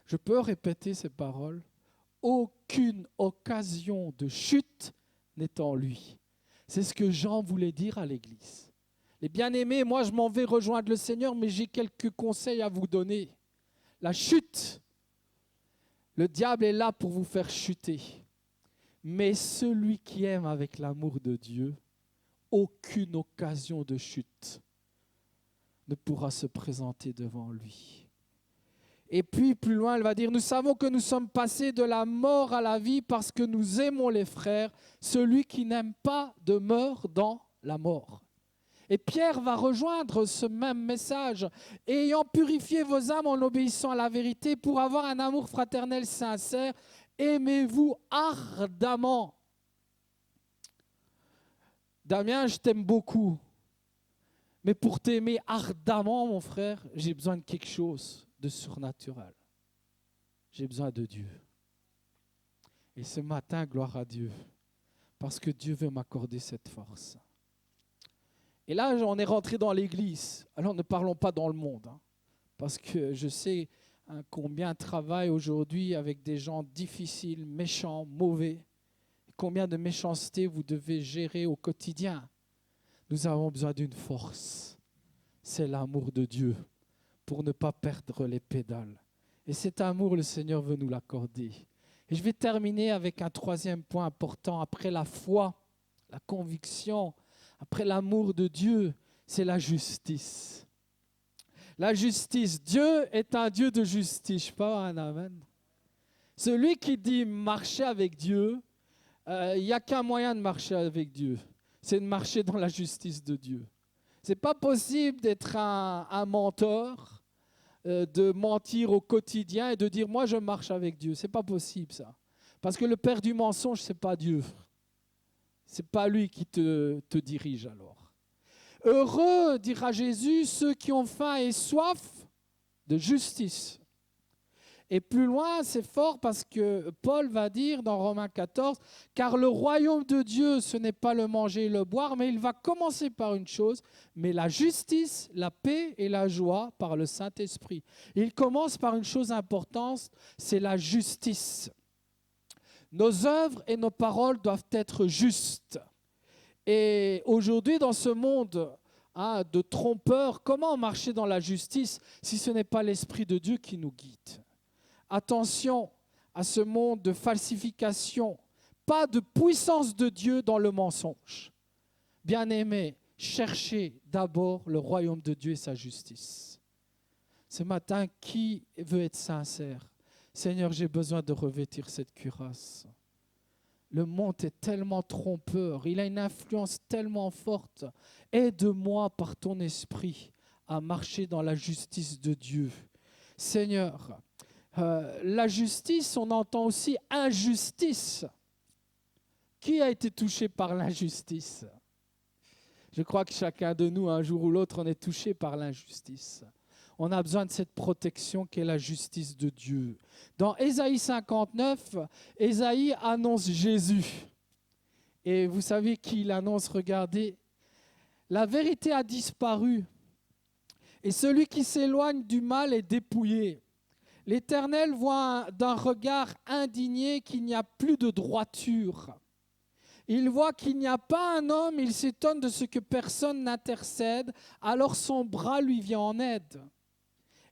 Je peux répéter ces paroles. Aucune occasion de chute n'est en lui. C'est ce que Jean voulait dire à l'Église. Les bien-aimés, moi je m'en vais rejoindre le Seigneur, mais j'ai quelques conseils à vous donner. La chute, le diable est là pour vous faire chuter. Mais celui qui aime avec l'amour de Dieu, aucune occasion de chute ne pourra se présenter devant lui. Et puis plus loin, elle va dire, nous savons que nous sommes passés de la mort à la vie parce que nous aimons les frères. Celui qui n'aime pas demeure dans la mort. Et Pierre va rejoindre ce même message. Ayant purifié vos âmes en obéissant à la vérité pour avoir un amour fraternel sincère, aimez-vous ardemment. Damien, je t'aime beaucoup. Mais pour t'aimer ardemment, mon frère, j'ai besoin de quelque chose de surnaturel. j'ai besoin de Dieu. Et ce matin, gloire à Dieu, parce que Dieu veut m'accorder cette force. Et là, on est rentré dans l'église. Alors ne parlons pas dans le monde, hein, parce que je sais combien travaille aujourd'hui avec des gens difficiles, méchants, mauvais. Combien de méchanceté vous devez gérer au quotidien. Nous avons besoin d'une force. C'est l'amour de Dieu pour ne pas perdre les pédales. Et cet amour, le Seigneur veut nous l'accorder. Et je vais terminer avec un troisième point important. Après la foi, la conviction, après l'amour de Dieu, c'est la justice. La justice. Dieu est un Dieu de justice. Je ne sais pas, un amen. Celui qui dit marcher avec Dieu, il n'y a qu'un moyen de marcher avec Dieu. C'est de marcher dans la justice de Dieu. Ce n'est pas possible d'être un menteur, de mentir au quotidien et de dire « moi je marche avec Dieu ». Ce n'est pas possible ça. Parce que le père du mensonge, ce n'est pas Dieu. Ce n'est pas lui qui te dirige alors. Heureux, dira Jésus, ceux qui ont faim et soif de justice. Et plus loin, c'est fort parce que Paul va dire dans Romains 14, « Car le royaume de Dieu, ce n'est pas le manger et le boire, mais il va commencer par une chose, mais la justice, la paix et la joie par le Saint-Esprit. » Il commence par une chose importante, c'est la justice. Nos œuvres et nos paroles doivent être justes. Et aujourd'hui, dans ce monde de trompeurs, comment marcher dans la justice si ce n'est pas l'Esprit de Dieu qui nous guide ? Attention à ce monde de falsification, pas de puissance de Dieu dans le mensonge. Bien-aimés, cherchez d'abord le royaume de Dieu et sa justice. Ce matin, qui veut être sincère ? Seigneur, j'ai besoin de revêtir cette cuirasse. Le monde est tellement trompeur, il a une influence tellement forte. Aide-moi par ton esprit à marcher dans la justice de Dieu. Seigneur, la justice, on entend aussi injustice. Qui a été touché par l'injustice ? Je crois que chacun de nous, un jour ou l'autre, on est touché par l'injustice. On a besoin de cette protection qu'est la justice de Dieu. Dans Ésaïe 59, Ésaïe annonce Jésus. Et vous savez qui il annonce ? Regardez, la vérité a disparu. Et celui qui s'éloigne du mal est dépouillé. L'Éternel voit d'un regard indigné qu'il n'y a plus de droiture. Il voit qu'il n'y a pas un homme, il s'étonne de ce que personne n'intercède, alors son bras lui vient en aide.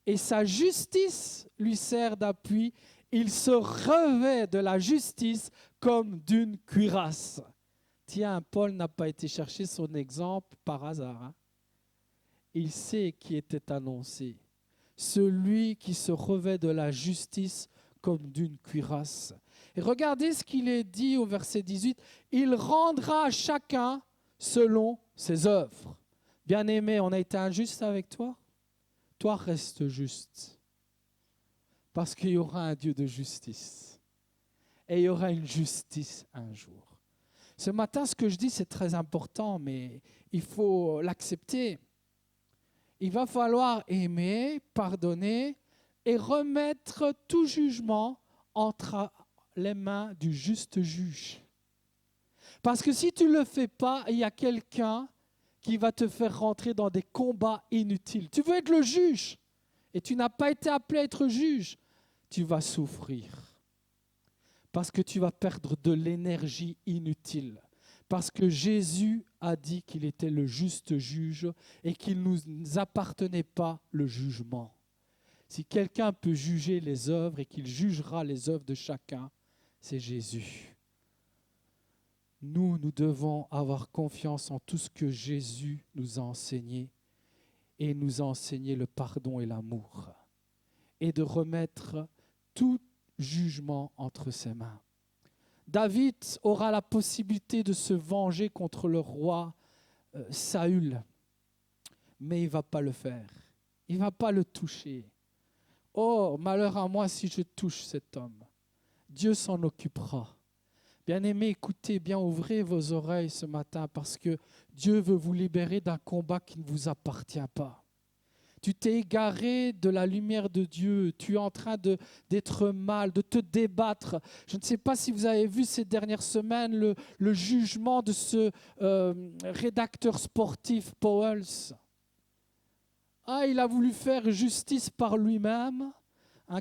Et sa justice lui sert d'appui, il se revêt de la justice comme d'une cuirasse. Tiens, Paul n'a pas été chercher son exemple par hasard. Hein? Il sait qui était annoncé. Celui qui se revêt de la justice comme d'une cuirasse. Et regardez ce qu'il est dit au verset 18. Il rendra à chacun selon ses œuvres. Bien-aimé, on a été injuste avec toi. Toi, reste juste. Parce qu'il y aura un Dieu de justice. Et il y aura une justice un jour. Ce matin, ce que je dis, c'est très important, mais il faut l'accepter. Il va falloir aimer, pardonner et remettre tout jugement entre les mains du juste juge. Parce que si tu ne le fais pas, il y a quelqu'un qui va te faire rentrer dans des combats inutiles. Tu veux être le juge et tu n'as pas été appelé à être juge, tu vas souffrir. Parce que tu vas perdre de l'énergie inutile. Parce que Jésus a dit qu'il était le juste juge et qu'il ne nous appartenait pas le jugement. Si quelqu'un peut juger les œuvres et qu'il jugera les œuvres de chacun, c'est Jésus. Nous devons avoir confiance en tout ce que Jésus nous a enseigné et nous a enseigné le pardon et l'amour et de remettre tout jugement entre ses mains. David aura la possibilité de se venger contre le roi Saül, mais il ne va pas le faire. Il ne va pas le toucher. Oh, malheur à moi si je touche cet homme. Dieu s'en occupera. Bien-aimés, écoutez bien, ouvrez vos oreilles ce matin parce que Dieu veut vous libérer d'un combat qui ne vous appartient pas. Tu t'es égaré de la lumière de Dieu. Tu es en train d'être mal, de te débattre. Je ne sais pas si vous avez vu ces dernières semaines le jugement de ce rédacteur sportif, Powell. Ah, il a voulu faire justice par lui-même.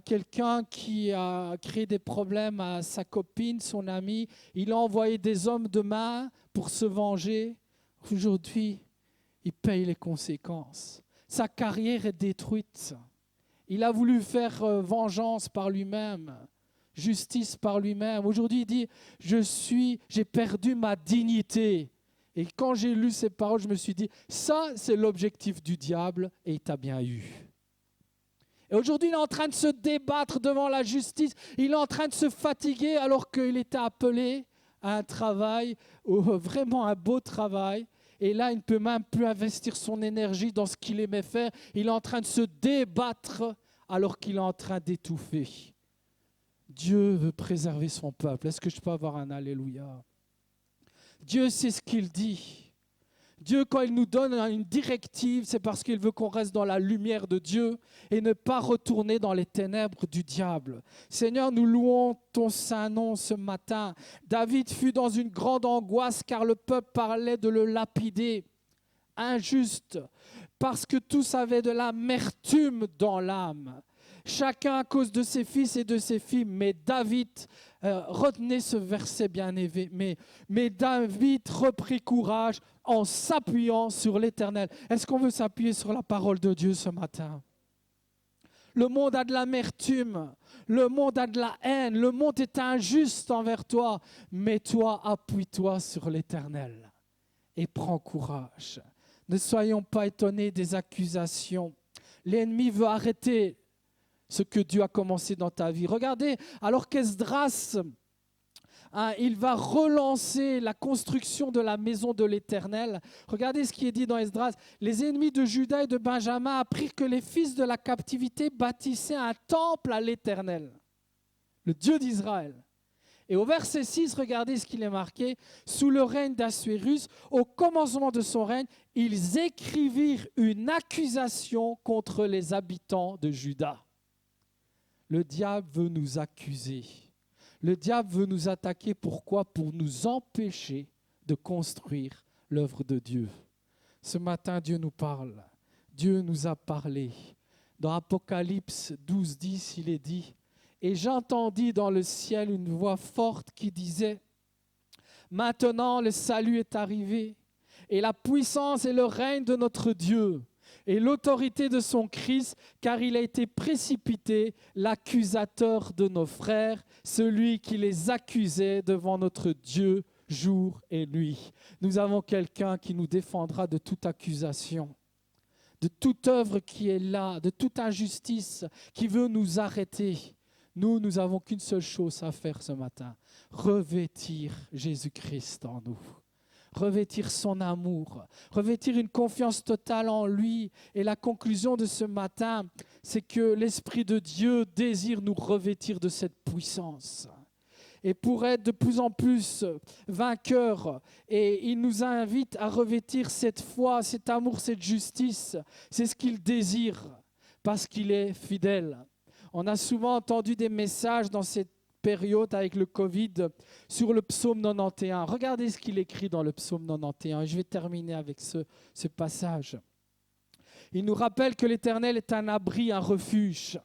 Quelqu'un qui a créé des problèmes à sa copine, son ami. Il a envoyé des hommes de main pour se venger. Aujourd'hui, il paye les conséquences. Sa carrière est détruite. Il a voulu faire vengeance par lui-même, justice par lui-même. Aujourd'hui, il dit, j'ai perdu ma dignité. Et quand j'ai lu ces paroles, je me suis dit, ça, c'est l'objectif du diable et il t'a bien eu. Et aujourd'hui, il est en train de se débattre devant la justice. Il est en train de se fatiguer alors qu'il était appelé à un travail, vraiment un beau travail. Et là, il ne peut même plus investir son énergie dans ce qu'il aimait faire. Il est en train de se débattre alors qu'il est en train d'étouffer. Dieu veut préserver son peuple. Est-ce que je peux avoir un alléluia? Dieu sait ce qu'il dit. Dieu, quand il nous donne une directive, c'est parce qu'il veut qu'on reste dans la lumière de Dieu et ne pas retourner dans les ténèbres du diable. Seigneur, nous louons ton saint nom ce matin. David fut dans une grande angoisse car le peuple parlait de le lapider. Injuste, parce que tous avaient de l'amertume dans l'âme. Chacun à cause de ses fils et de ses filles. Mais David, retenez ce verset bien aimé, mais David reprit courage en s'appuyant sur l'Éternel. Est-ce qu'on veut s'appuyer sur la parole de Dieu ce matin? Le monde a de l'amertume, le monde a de la haine, le monde est injuste envers toi, mais toi, appuie-toi sur l'Éternel et prends courage. Ne soyons pas étonnés des accusations. L'ennemi veut arrêter ce que Dieu a commencé dans ta vie. Regardez, alors qu'Esdras, il va relancer la construction de la maison de l'Éternel. Regardez ce qui est dit dans Esdras. Les ennemis de Juda et de Benjamin apprirent que les fils de la captivité bâtissaient un temple à l'Éternel, le Dieu d'Israël. Et au verset 6, regardez ce qu'il est marqué. Sous le règne d'Assuérus, au commencement de son règne, ils écrivirent une accusation contre les habitants de Juda. Le diable veut nous accuser. Le diable veut nous attaquer. Pourquoi? Pour nous empêcher de construire l'œuvre de Dieu. Ce matin, Dieu nous parle. Dieu nous a parlé. Dans Apocalypse 12, 10, il est dit « Et j'entendis dans le ciel une voix forte qui disait « Maintenant le salut est arrivé, et la puissance et le règne de notre Dieu, et l'autorité de son Christ, car il a été précipité, l'accusateur de nos frères, celui qui les accusait devant notre Dieu jour et nuit. » Nous avons quelqu'un qui nous défendra de toute accusation, de toute œuvre qui est là, de toute injustice qui veut nous arrêter. Nous n'avons qu'une seule chose à faire ce matin, revêtir Jésus-Christ en nous. Revêtir son amour, revêtir une confiance totale en lui. Et la conclusion de ce matin, c'est que l'Esprit de Dieu désire nous revêtir de cette puissance. Et pour être de plus en plus vainqueurs, et il nous invite à revêtir cette foi, cet amour, cette justice. C'est ce qu'il désire, parce qu'il est fidèle. On a souvent entendu des messages dans cette période avec le Covid sur le psaume 91. Regardez ce qu'il écrit dans le psaume 91. Je vais terminer avec ce passage. Il nous rappelle que l'Éternel est un abri, un refuge.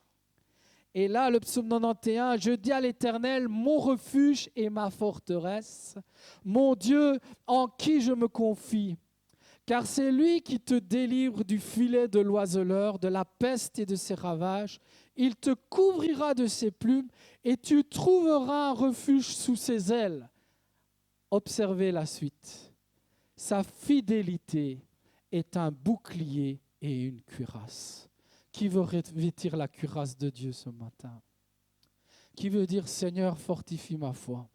Et là, le psaume 91, je dis à l'Éternel, mon refuge et ma forteresse, mon Dieu en qui je me confie. Car c'est lui qui te délivre du filet de l'oiseleur, de la peste et de ses ravages. Il te couvrira de ses plumes et tu trouveras un refuge sous ses ailes. Observez la suite. Sa fidélité est un bouclier et une cuirasse. Qui veut revêtir la cuirasse de Dieu ce matin? Qui veut dire, Seigneur, fortifie ma foi.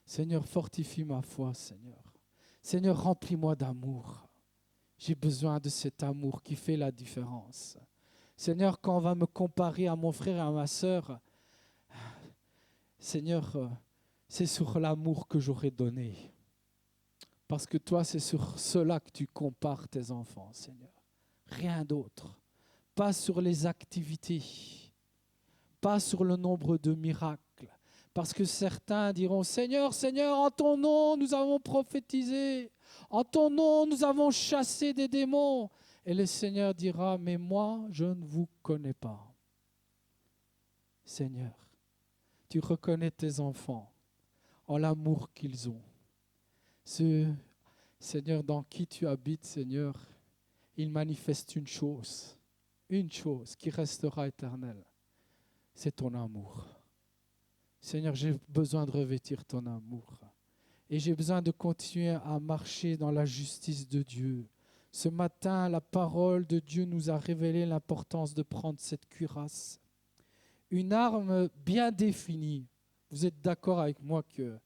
Seigneur, fortifie ma foi, Seigneur. Seigneur, remplis-moi d'amour. J'ai besoin de cet amour qui fait la différence. Seigneur, quand on va me comparer à mon frère et à ma sœur, Seigneur, c'est sur l'amour que j'aurais donné. Parce que toi, c'est sur cela que tu compares tes enfants, Seigneur. rien d'autre. Pas sur les activités, pas sur le nombre de miracles. Parce que certains diront, Seigneur, Seigneur, en ton nom, nous avons prophétisé. En ton nom, nous avons chassé des démons. Et le Seigneur dira, mais moi, je ne vous connais pas. Seigneur, tu reconnais tes enfants en l'amour qu'ils ont. Ce Seigneur dans qui tu habites, Seigneur, il manifeste une chose qui restera éternelle. C'est ton amour. Seigneur, j'ai besoin de revêtir ton amour. Et j'ai besoin de continuer à marcher dans la justice de Dieu. Ce matin, la parole de Dieu nous a révélé l'importance de prendre cette cuirasse. Une arme bien définie. Vous êtes d'accord avec moi que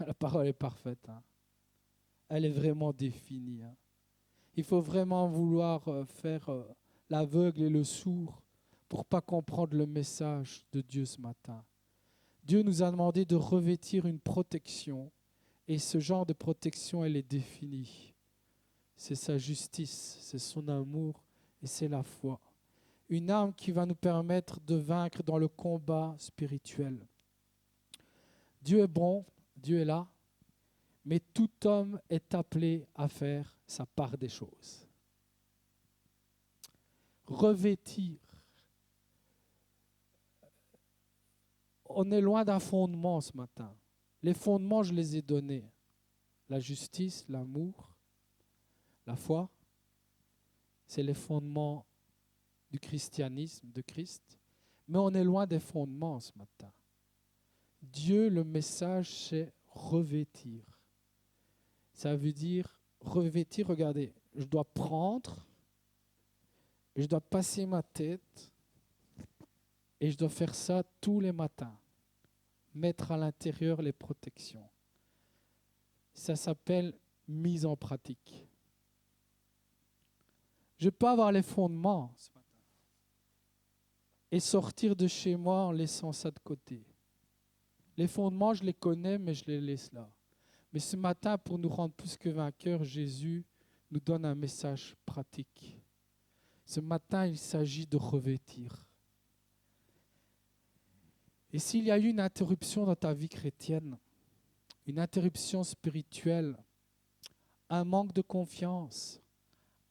la parole est parfaite, hein? Elle est vraiment définie, hein? Il faut vraiment vouloir faire l'aveugle et le sourd pour ne pas comprendre le message de Dieu ce matin. Dieu nous a demandé de revêtir une protection et ce genre de protection, elle est définie. C'est sa justice, c'est son amour et c'est la foi. Une arme qui va nous permettre de vaincre dans le combat spirituel. Dieu est bon, Dieu est là, mais tout homme est appelé à faire sa part des choses. Revêtir. On est loin d'un fondement ce matin. Les fondements, je les ai donnés. La justice, l'amour, la foi, c'est les fondements du christianisme, de Christ. Mais on est loin des fondements ce matin. Dieu, le message, c'est revêtir. Ça veut dire revêtir, regardez, je dois prendre, je dois passer ma tête et je dois faire ça tous les matins. Mettre à l'intérieur les protections. Ça s'appelle mise en pratique. Je peux avoir les fondements ce matin et sortir de chez moi en laissant ça de côté. Les fondements, je les connais, mais je les laisse là. Mais ce matin, pour nous rendre plus que vainqueurs, Jésus nous donne un message pratique. Ce matin, il s'agit de revêtir. Et s'il y a eu une interruption dans ta vie chrétienne, une interruption spirituelle, un manque de confiance,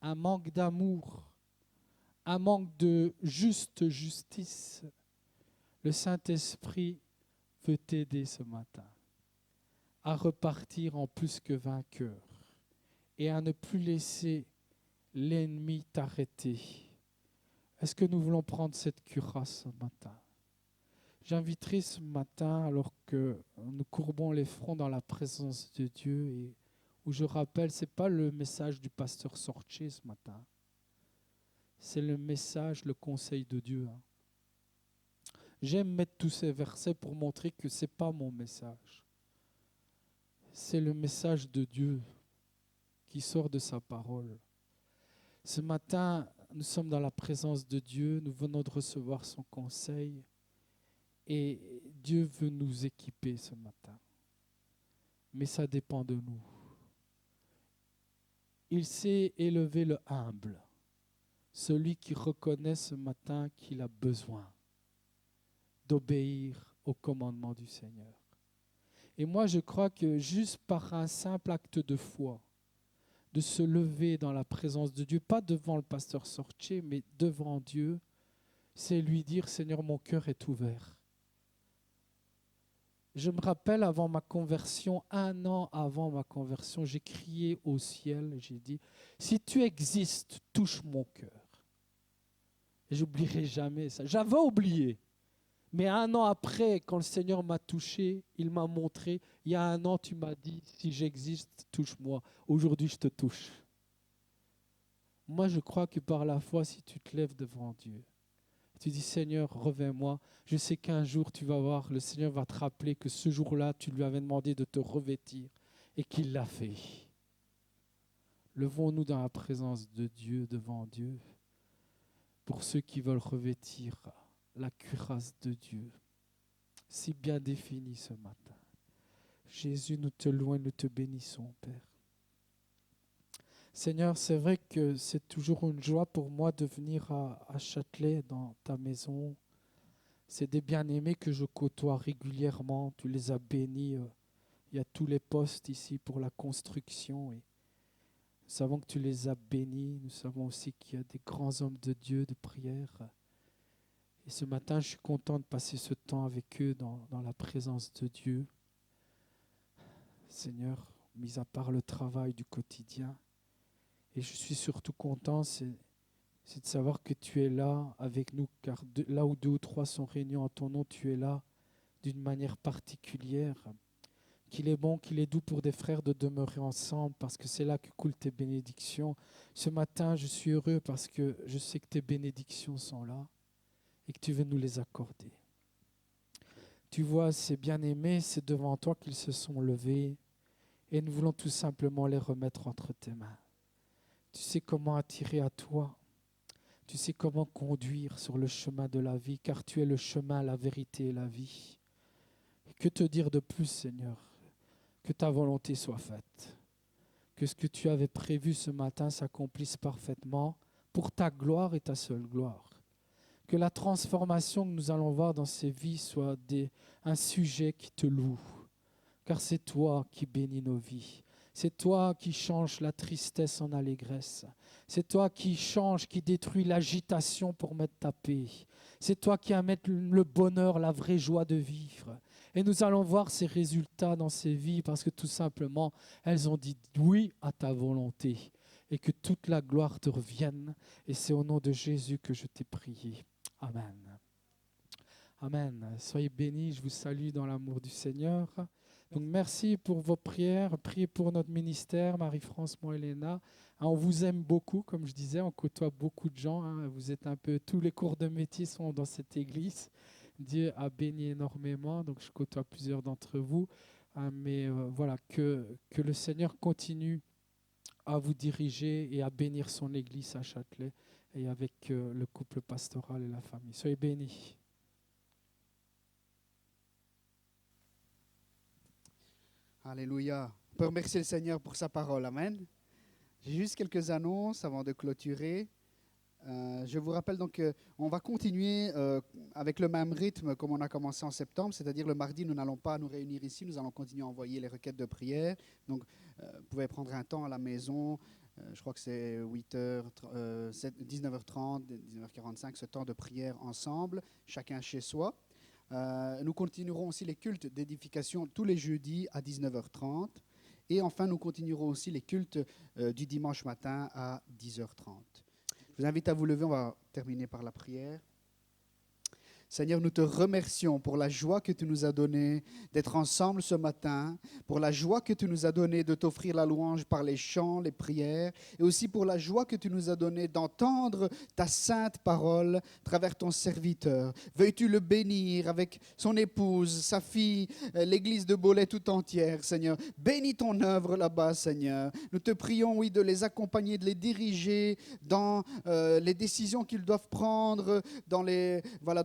un manque d'amour, un manque de juste justice, le Saint-Esprit veut t'aider ce matin à repartir en plus que vainqueur et à ne plus laisser l'ennemi t'arrêter. Est-ce que nous voulons prendre cette cuirasse ce matin? J'inviterai ce matin, alors que nous courbons les fronts dans la présence de Dieu, et où je rappelle, ce n'est pas le message du pasteur Sorché ce matin, c'est le message, le conseil de Dieu. J'aime mettre tous ces versets pour montrer que ce n'est pas mon message. C'est le message de Dieu qui sort de sa parole. Ce matin, nous sommes dans la présence de Dieu, nous venons de recevoir son conseil. Et Dieu veut nous équiper ce matin. Mais ça dépend de nous. Il sait élever le humble, celui qui reconnaît ce matin qu'il a besoin d'obéir au commandement du Seigneur. Et moi, je crois que juste par un simple acte de foi, de se lever dans la présence de Dieu, pas devant le pasteur Sorché, mais devant Dieu, c'est lui dire, Seigneur, mon cœur est ouvert. Je me rappelle avant ma conversion, 1 an avant ma conversion, j'ai crié au ciel, j'ai dit, si tu existes, touche mon cœur. Et j'oublierai jamais ça. J'avais oublié. Mais 1 an après, quand le Seigneur m'a touché, il m'a montré, il y a 1 an, tu m'as dit, si j'existe, touche-moi. Aujourd'hui, je te touche. Moi, je crois que par la foi, si tu te lèves devant Dieu, tu dis, Seigneur, revins-moi. Je sais qu'un jour, tu vas voir, le Seigneur va te rappeler que ce jour-là, tu lui avais demandé de te revêtir et qu'il l'a fait. Levons-nous dans la présence de Dieu, devant Dieu, pour ceux qui veulent revêtir la cuirasse de Dieu, si bien définie ce matin. Jésus, nous te louons et nous te bénissons, Père. Seigneur, c'est vrai que c'est toujours une joie pour moi de venir à Châtelet, dans ta maison. C'est des bien-aimés que je côtoie régulièrement. Tu les as bénis. Il y a tous les postes ici pour la construction. Et nous savons que tu les as bénis. Nous savons aussi qu'il y a des grands hommes de Dieu, de prière. Et ce matin, je suis content de passer ce temps avec eux dans la présence de Dieu. Seigneur, mis à part le travail du quotidien, et je suis surtout content, c'est de savoir que tu es là avec nous, car là où 2 ou 3 sont réunis en ton nom, tu es là d'une manière particulière. Qu'il est bon, qu'il est doux pour des frères de demeurer ensemble, parce que c'est là que coulent tes bénédictions. Ce matin, je suis heureux parce que je sais que tes bénédictions sont là et que tu veux nous les accorder. Tu vois, ces bien-aimés, c'est devant toi qu'ils se sont levés et nous voulons tout simplement les remettre entre tes mains. Tu sais comment attirer à toi. Tu sais comment conduire sur le chemin de la vie, car tu es le chemin, la vérité et la vie. Et que te dire de plus, Seigneur? Que ta volonté soit faite. Que ce que tu avais prévu ce matin s'accomplisse parfaitement pour ta gloire et ta seule gloire. Que la transformation que nous allons voir dans ces vies soit un sujet qui te loue. Car c'est toi qui bénis nos vies. C'est toi qui changes la tristesse en allégresse. C'est toi qui changes, qui détruit l'agitation pour mettre ta paix. C'est toi qui amènes le bonheur, la vraie joie de vivre. Et nous allons voir ces résultats dans ces vies parce que tout simplement, elles ont dit oui à ta volonté et que toute la gloire te revienne. Et c'est au nom de Jésus que je t'ai prié. Amen. Amen. Soyez bénis, je vous salue dans l'amour du Seigneur. Donc merci pour vos prières, priez pour notre ministère, Marie-France, moi, Elena. On vous aime beaucoup, comme je disais, on côtoie beaucoup de gens. Vous êtes un peu, tous les cours de métier sont dans cette église. Dieu a béni énormément, donc je côtoie plusieurs d'entre vous. Mais voilà, que le Seigneur continue à vous diriger et à bénir son église à Châtelet et avec le couple pastoral et la famille. Soyez bénis. Alléluia. On peut remercier le Seigneur pour sa parole. Amen. J'ai juste quelques annonces avant de clôturer. Je vous rappelle donc qu'on va continuer avec le même rythme comme on a commencé en septembre, c'est-à-dire le mardi, nous n'allons pas nous réunir ici, nous allons continuer à envoyer les requêtes de prière. Donc, vous pouvez prendre un temps à la maison, je crois que c'est 19h30, 19h45, ce temps de prière ensemble, chacun chez soi. Nous continuerons aussi les cultes d'édification tous les jeudis à 19h30. Et enfin, nous continuerons aussi les cultes du dimanche matin à 10h30. Je vous invite à vous lever, on va terminer par la prière. Seigneur, nous te remercions pour la joie que tu nous as donnée d'être ensemble ce matin, pour la joie que tu nous as donnée de t'offrir la louange par les chants, les prières, et aussi pour la joie que tu nous as donnée d'entendre ta sainte parole à travers ton serviteur. Veuilles-tu le bénir avec son épouse, sa fille, l'église de Bolet tout entière, Seigneur. Bénis ton œuvre là-bas, Seigneur. Nous te prions, oui, de les accompagner, de les diriger dans les décisions qu'ils doivent prendre, dans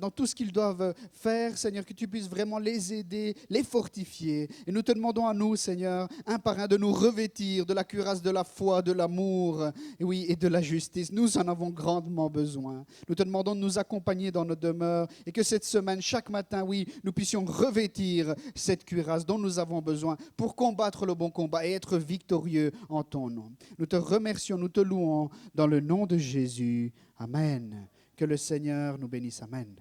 tout ce qu'ils doivent faire, Seigneur, que tu puisses vraiment les aider, les fortifier. Et nous te demandons à nous, Seigneur, un par un, de nous revêtir de la cuirasse de la foi, de l'amour, et oui, et de la justice. Nous en avons grandement besoin. Nous te demandons de nous accompagner dans nos demeures et que cette semaine, chaque matin, oui, nous puissions revêtir cette cuirasse dont nous avons besoin pour combattre le bon combat et être victorieux en ton nom. Nous te remercions, nous te louons dans le nom de Jésus. Amen. Que le Seigneur nous bénisse. Amen.